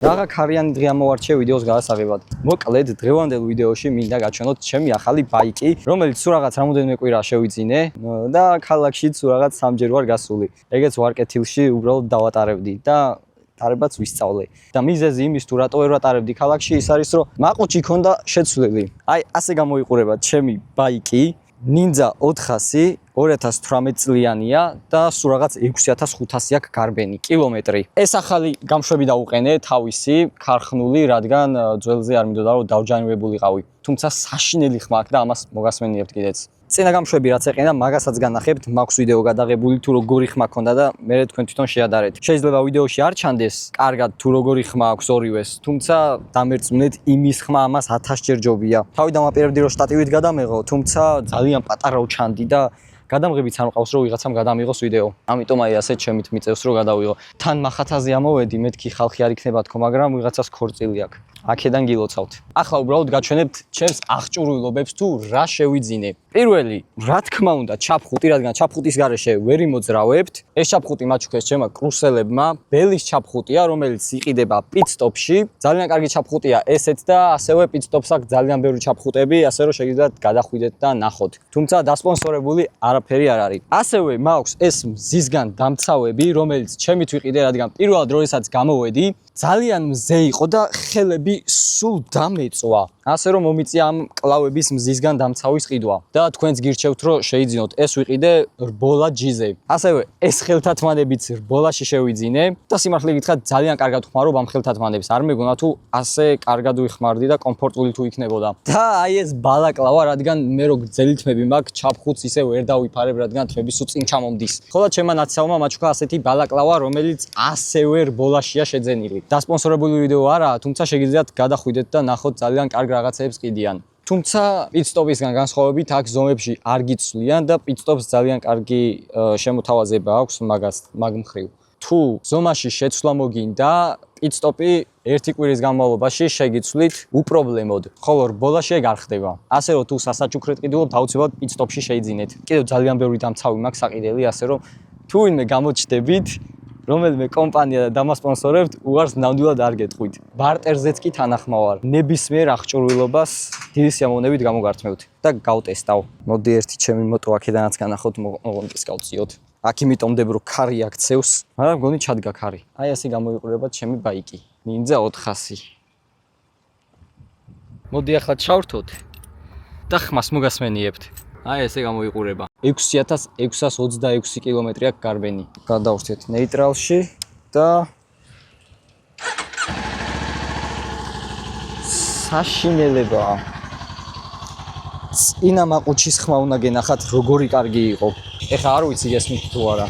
Რაღაც ქარიანი დღე ამოვარჩიე ვიდეოს გადასაღებად. მოკლედ დღევანდელ ვიდეოში მინდა გაჩვენოთ ჩემი ახალი ბაიკი, რომელიც სულ რაღაც რამოდენიმე კვირა შევიძინე და ქალაქშიც სულ რაღაც სამჯერ ვარ გასული. ეგეც ვარ კეთილში უბრალოდ დავატარებდი და ტარებაც ვისწავლე. და მიზეზი იმის თუ რატო ვერ ვატარებდი ქალაქში ის არის რომ მაყუჩი ქონდა შეცვლილი. აი ასე გამოიყურება ჩემი ბაიკი Ninja 400 2018 წლიანია და სულ რაღაც 6500 აქვს გარბენი კილომეტრი. ეს ახალი გამშვები დავუყენე თავისი ქარხნული, რადგან ძველზე არ მინდოდა რომ დავჯანმრებულიყავი. თუმცა საშინელი ხმა აქვს და ამას მოგასმენიებთ კიდეც. წინა გამშვები რაც ეყენა, მაგასაც განახებთ, მაქვს ვიდეო გადაღებული თუ როგორი ხმა ქონდა და მე თქვენ თვითონ შეადარეთ. შეიძლება ვიდეოში არ ჩანდეს კარგად თუ როგორი ხმა აქვს ორივეს, თუმცა დამერწმუნეთ იმის ხმა ამას 1000 ჯერ ჯობია. თავი დამაპირებდი რომ შტატივით გადამეღო, თუმცა ძალიან პატარა ჩანდი და გადამღებიც არ მყავს რომ ვიღაცამ გადამიღოს ვიდეო. ამიტომ აი ასე ჩემით მიწევს რომ გადავიღო. თან მახათაზე ამოვედი, მეთქი ხალხი არ იქნება თქო, მაგრამ ვიღაცას ქორწილი აქვს. აქედან გილოცავთ. ახლა უბრალოდ გაჩვენებთ ჩემს აღჭურვილობებს თუ რა შევიძინე. პირველი, რა თქმა უნდა, ჩაფხუტი, რადგან ჩაფხუტის გარეშე ვერ იმოძრავებთ. ეს ჩაფხუტი მაჩუქეს ჩემმა კრუსელებმა, ბელის ჩაფხუტია, რომელიც იყიდება პიტ-სტოპში. ძალიან კარგი ჩაფხუტია ესეც და ასევე პიტ-სტოპს აქვს ძალიან ბევრი ჩაფხუტები, ასე რომ შეგიძლიათ გადახვიდეთ და ნახოთ. თუმცა დასპონსორებული არაფერი არ არის. ასევე მაქვს ეს მზისგან დამცავები, რომელიც ჩემით ვიყიდე, რადგან პირველად როდესაც გამოვედი, ძალიან მზე იყო და ხელები სულ დამეწვა. ასე რომ მომიწია ამ კლავების მზისგან დამცავის ყიდვა. და თქვენც გირჩევთ რომ შეიძინოთ ეს ვიყიდე რბოლა ჯიზე. ასევე ეს ხელთათმანებიც რბოლაში შევიძინე და სიმართლე გითხრათ ძალიან კარგად ვხმარობ ამ ხელთათმანებს. არ მეგონა თუ ასე კარგად ვიხმარდი და კომფორტული თუ იქნებოდა. და აი ეს ბალაკლავა, რადგან მე რო გძელი თმები მაქვს, ჩაფხუტს ისე ვერ დავიფარებ, რადგან თმები სულ წინ ჩამომდის. ხოლო ჩემმა ნაცავმა მაჩუქა ასეთი ბალაკლავა, რომელიც ასევე რბოლაშია შეძენილი. დასპონსორებული ვიდეო არაა, თუმცა შეგიძლიათ გადახვიდეთ და ნახოთ ძალიან კარგ რაღაცებს ყიდიან. თუმცა პიტ-სტოპისგან განსხვავებით აქ ზომებში არ გიცვლიან და პიტ-სტოპს ძალიან კარგი შემოთავაზება აქვს მაგ მხრივ. თუ ზომაში შეცვლა მოგინდა, პიტ-სტოპი ერთი კვირის განმავლობაში შეგიცვლით უპრობლემოდ, ხოლო რბოლაში ეგ არ ხდება. ასე რომ თუ სასაჩუქრად ყიდულობთ, აუცილებლად პიტ-სტოპში შეიძინეთ. კიდევ ძალიან ბევრი დამცავი მაქვს საყიდელი, ასე რომ თუ ვინმე გამოჩნდებით, რომელიმე კომპანია და დამასპონსორებთ, უარს ნამდვილად არ გეტყვით. ბარტერზეც კი თანახმავარ. ნებისმიერ აღჭურვილობას დიდი სიამოვნებით გამოგართმევთ და გავტესტავ. მოდი ერთი ჩემი მოტო აქედანაც განახოთ, მოღონდეს გავწიოთ. აქ იმიტომდებ რომ ქარი აქცევს, მაგრამ მგონი ჩადგა ქარი. აი ასე გამოიყურება ჩემი ბაიკი. Ninja 400. მოდი ახლა ჩავრთოთ და ხმას მოგასმენიებთ. აი ესე გამოიყურება. 6626 კილომეტრი აქვს გარბენი. გადავვრთეთ ნეიტრალში და საშინელებაა. წინა მაყუჩის ხმა უნდა გენახათ როგორი კარგი იყო. ეხლა არ ვიცი ესმით თუ არა.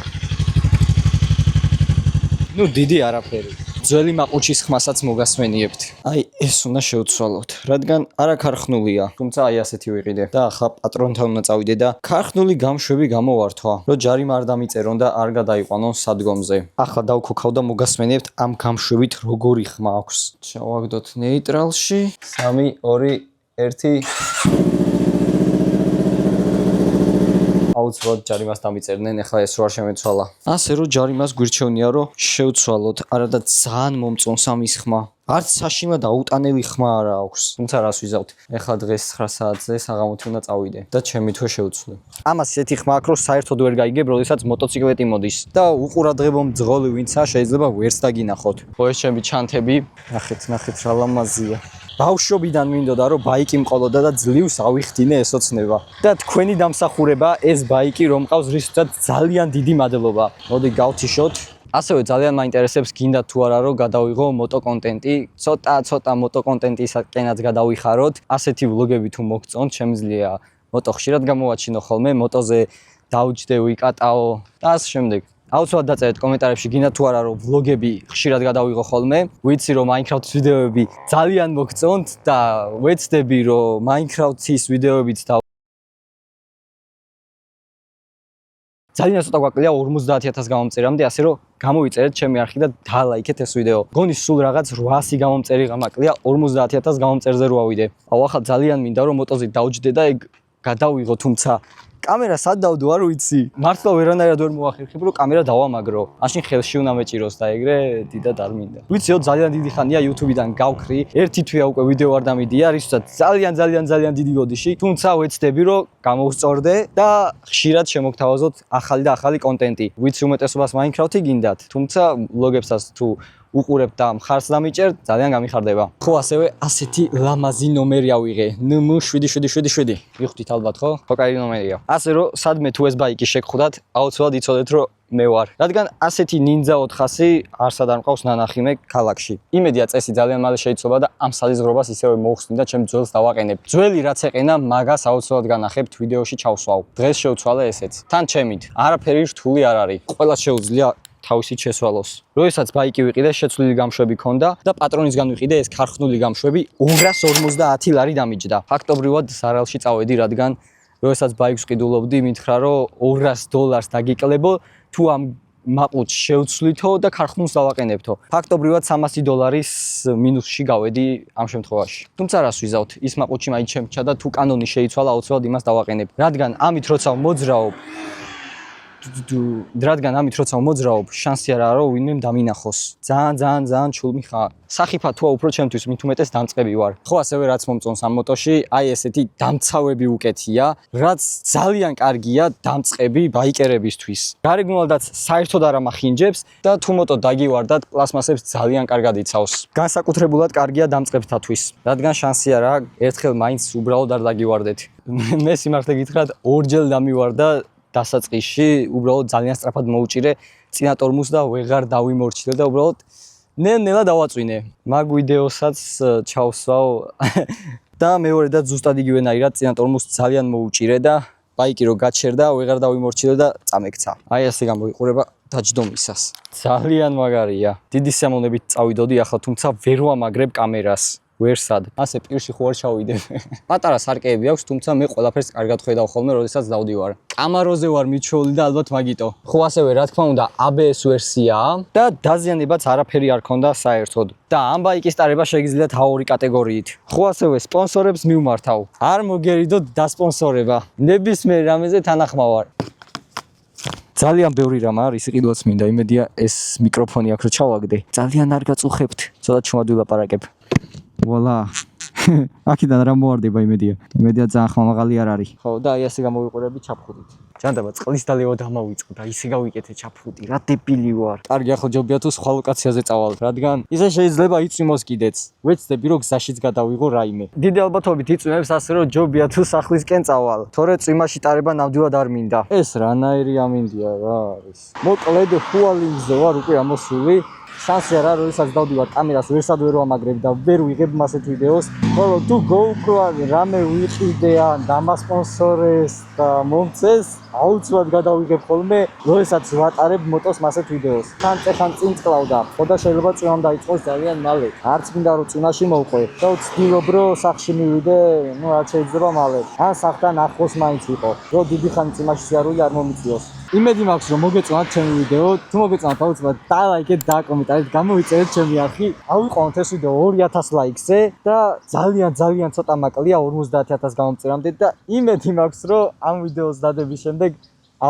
ნუ დიდი არაფერი. ძველი მაყუჩის ხმასაც მოგასმენიებთ. აი ეს უნდა შევცვალოთ, რადგან არა ქარხნულია, თუმცა აი ასეთი ვიყიდე. და ახლა პატრონთან უნდა წავიდე და ქარხნული გამშვები გამოვართვა, რომ ჯარიმა არ დამიწერონ და არ გადაიყვანონ სადგომზე. ახლა დავქოქავ და მოგასმენიებთ ამ გამშვებით როგორი ხმა აქვს. ჩავაგდოთ ნეიტრალში. 3 2 1 აუცილებლად ჯარიმას დამიწერდნენ, ეხლა ეს რო არ შემეცვალა. ასე რომ ჯარიმას გვირჩევნია რომ შევცვალოთ, არადა ძალიან მომწონს ამის ხმა. არც საშინლად აუტანელი ხმა არ აქვს. თუმცა რას ვიზავთ? ეხლა დღეს 9 საათზე საღამოთი უნდა წავიდე და ჩემი თვე შევცვლე. ამას ისეთი ხმა აქვს რომ საერთოდ ვერ გაიგებ, როდესაც მოტოციკლეტი მოდის. და უყურადღებო მძღოლი ვინცა შეიძლება ვერც დაგინახოთ. ხო ეს ჩემი ჩანთები, ნახეთ რა ლამაზია. ბავშვობიდან მინდოდა რომ ბაიკი მყოლოდა და ძლივს ავიხდინე ეს ოცნება. და თქვენი დამსახურება ეს ბაიკი რომ მყავს, რისთვისაც ძალიან დიდი მადლობა. მოდი გავთიშოთ. ასევე ძალიან მაინტერესებს გინდა თუ არა რომ გადავიღო მოტოკონტენტი, ცოტა მოტოკონტენტისაკენაც გადავიხაროთ. ასეთი ვლოგები თუ მოგწონთ, შემიძლია მოტო ხშირად გამოვაჩინო ხოლმე, მოტოზე დავჯდე, ვიკატაო და ასე შემდეგ. აუცილებლად დაწერეთ კომენტარებში გინდა თუ არა რომ ვლოგები ხშირად გადავიღო ხოლმე. ვიცი რომ Minecraft-ის ვიდეოები ძალიან მოგწონთ და ვეცდები რომ Minecraft-ის ვიდეოებიც ძალიან ცოტა გვაკლია 50000 გამომწერამდე, ასე რომ გამოვიწერეთ ჩემი არხი და დალაიქეთ ეს ვიდეო. გონი სულ რაღაც 800 გამომწერი გამაკლია, 50000 გამომწერზე რო ავიდე. ახლა ძალიან მინდა რომ მოტოზე დავჯდე და ეგ გადავიღო, თუმცა კამერა სად დავდო არ ვიცი. მართლა ვერანაირად ვერ მოახერხებ რომ კამერა დავამაგრო. მაშინ ხელში უნდა მეჭიროს და ეგრე დიდად არ მინდა. ვიციო ძალიან დიდი ხანია YouTube-დან გავხრი. ერთი თვეა უკვე ვიდეო არ დამიდია, რისთვისაც ძალიან დიდი ბოდიში. თუმცა ვეცდები რომ გამოვსწორდე და ხშირად შემოგთავაზოთ ახალი და ახალი კონტენტი. ვიცი უმეტესობას Minecraft-ი გინდათ, თუმცა ვლოგებსაც თუ უყურებთ და მხარს დამიჭერთ, ძალიან გამიხარდება. ხო, ასევე ასეთი ლამაზი ნომერი ავიღე. NM777. ვიხდით ალბათ, ხო? ხო, კაი ნომერია. ასე რომ სადმე თუ ეს ბაიკი შეგხვდათ, აუცილებლად იცოდეთ რომ მე ვარ. რადგან ასეთი Ninja 400 არსად არ მყავს ნანახი მე ქალაქში. იმედია წესი ძალიან მალე შეიცვალა და ამ საზღვრობას ისევე მოუხსნი და ჩემ ძველს დავაყენებ. ძველი რაც ეყენა, მაგას აუცილებლად განახებთ ვიდეოში ჩავსვავ. დღეს შევცვალე ესეც. თან ჩემით, არაფერი რთული არ არის. ყველა შეუძლია თავისით შესვალოს. როდესაც ბაიკი ვიყიდე, შეცვლილი გამშვები ქონდა და პატრონისგან ვიყიდე ეს ქარხნული გამშვები 250 ლარი დამიჯდა. ფაქტობრივად ზარალში წავედი, რადგან როდესაც ბაიკს ვყიდულობდი, მითხრა რომ $200 დაგიკლებო, თუ ამ მაყუთს შევცვლითო და ქარხნულს დავაყენებთო. ფაქტობრივად $300 მინუსში გავედი ამ შემთხვევაში. თუმცა რას ვიზავთ, ის მაყუთში მაინც შემჭა და თუ კანონი შეიცვალა, აუცილებლად იმას დავაყენებ. რადგან ამით როცა მოძრაობ, შანსი არ არის რომ ვინმე დამინახოს. ძალიან ჩულმი ხარ. სახიფათოა უფრო ჩემთვის, მით უმეტეს დამწყები ვარ. ხო, ასევე რაც მომწონს ამ მოტოში, აი ესეთი დამცავები უკეთია, რაც ძალიან კარგია დამწყები ბაიკერებისთვის. გარეგნულადაც საერთოდ არ ამახინჯებს და თუ მოტო დაგივარდათ, პლასმასებს ძალიან კარგად იცავს. განსაკუთრებულად კარგია დამწყებთათვის, რადგან შანსი არა, ერთხელ მაინც უბრალოდ არ დაგივარდეთ. მე სიმართლე გითხრათ, ორჯერ დამივარდა დასაწყისში, უბრალოდ ძალიან სწრაფად მოუჭირე წინა ტორმუს და ვეღარ დავიმორჩილე და უბრალოდ ნელ-ნელა დავაწვინე. მაგ ვიდეოსაც ჩავსვავ და მეორე და ზუსტად იგივენაირად წინა ტორმუს ძალიან მოუჭირე და ბაიკი რო გაჩერდა, ვეღარ დავიმორჩილე და წამექცა. აი ასე გამოიყურება დაჯდომისას. ძალიან მაგარია. დიდი სიამოვნებით წავიდოდი ახლა, თუმცა ვერ ვამაგრებ კამერას. ვერსად. ასე პირში ხო არ ჩავიდებ. პატარა სარკეები აქვს, თუმცა მე ყველაფერს კარგად ხედავ ხოლმე, როდესაც დავდივარ. კამაროზე ვარ მიჩვეული და ალბათ მაგიტო. ხო, ასევე რა თქმა უნდა, ABS ვერსიაა და დაზიანებაც არაფერი არ ქონდა საერთოდ. და ამ ბაიკის ტარება შეგიძლიათ A2 კატეგორიით. ხო, ასევე სპონსორებს მივმართავ. არ მოგერიდოთ დასპონსორება. ნებისმიერ რამეზე თანახმავარ. ძალიან ბევრი რამ არის, იყიდვაც მინდა, იმედია ეს მიკროფონი აქ რო ჩავაგდე. ძალიან არ გაწუხებთ. ცოტა ჩუმად ვილაპარაკებ. ვალა. აქედან რა მოარდება იმედია ძალიან ხმამაღალი არ არის. ხო და აი ასე გამოვიყურები ჩაფხუტით. ჯანდაბა წყლის დალევა დამავიწყო და ისე გავიკეთე ჩაფხუტი. რა დებილი ვარ. კარგი ახლა ჯობია თუ სხვა ლოკაციაზე წავალ, რადგან ისე შეიძლება იწვიმოს კიდეც. ვეცდები რომ გზაშიც გადავიღო რაიმე. დიდი ალბათობით იწვიმებს ასე რომ ჯობია თუ სახლისკენ წავალ. თორე წვიმაში ტარება ნამდვილად არ მინდა. ეს რანაირი ამინდია რა არის. მოკლედ ჰუალინგზე ვარ უკვე ამოსული. შანსი არა, როდესაც დავდივარ კამერას ვერსად ვერ ვამაგრებ და ვერ ვიღებ მასეთ ვიდეოს. ხოლო თუ GoPro რამე ვიყიდე ან დამასპონსორეს და მომწეს, აუცილებლად გადავიღებ ხოლმე, როდესაც ვატარებ მოტოს მასეთ ვიდეოს. თან წეხან წინ წკლავდა, ხო და შეიძლება წვიმამ დაიწყოს ძალიან მალე. არც მინდა რომ წვიმაში მოვყვე. და ვცდილობ რომ სახლში მივიდე, ну რაც შეიძლება მალე. ან სახლთან ახლოს მაინც ვიყო, რომ დიდი ხანი წვიმაში სიარული არ მომიწიოს. იმედი მაქვს რომ მოგეწონათ ჩემი ვიდეო. თუ მოგეწონათ, აუცილებლად დალაიქეთ და კომენტარით გამოიწერეთ ჩემი არხი. ავიყვანოთ ეს ვიდეო 2000 ლაიქზე და ძალიან ცოტა მაკლია 50000 გამომწერამდე და იმედი მაქვს რომ ამ ვიდეოს დადების შემდეგ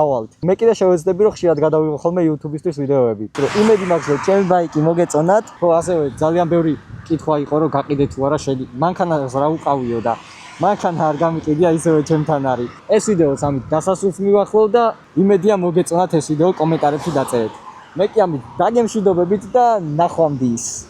ავალთ. მე კიდე შევეცდები რომ ხშირად გადავიღო ხოლმე YouTube-ისთვის ვიდეოები. რომ იმედი მაქვს რომ ჩემი ბაიკი მოგეწონათ. ხო, ასევე ძალიან ბევრი კითხვა იყო რომ გაყიდე თუ არა შედი. მანქანას რა უყავიო და მანქანა არ გამიყიდია ისევე ჩემთან არის. ეს ვიდეოც ამით დასასრულს მივახლოვ და იმედია მოგეწონათ ეს ვიდეო კომენტარებში დაწერეთ. მე კი ამით დაგემშვიდობებით და ნახვამდის.